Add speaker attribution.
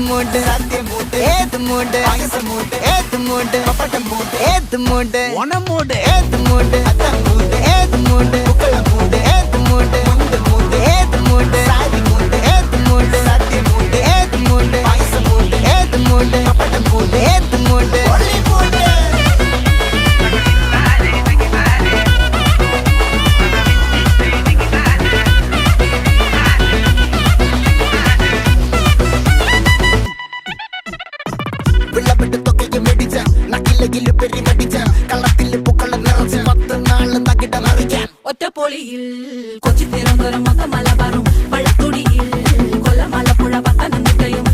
Speaker 1: മൂട് ഏത് മൂട് ഏത് മൂട് ഏത് മൂട് ഓണം മൂട് ഏത് മൂട് ഏത് മൂട് ഏത് മൂട് ഏത് മൂട് സാരി മൂട് ഏത് മൂട് ഏത് മൂട് ഏത് മൂട് ഏത് മൂട്
Speaker 2: ഒറ്റപ്പൊളിയിൽ കൊച്ചി തിരുവനന്തപുരം മൊത്തം മലബാറും വള്ളത്തുടിയിൽ കൊല്ലം ആലപ്പുഴ പത്തനംതിട്ടയും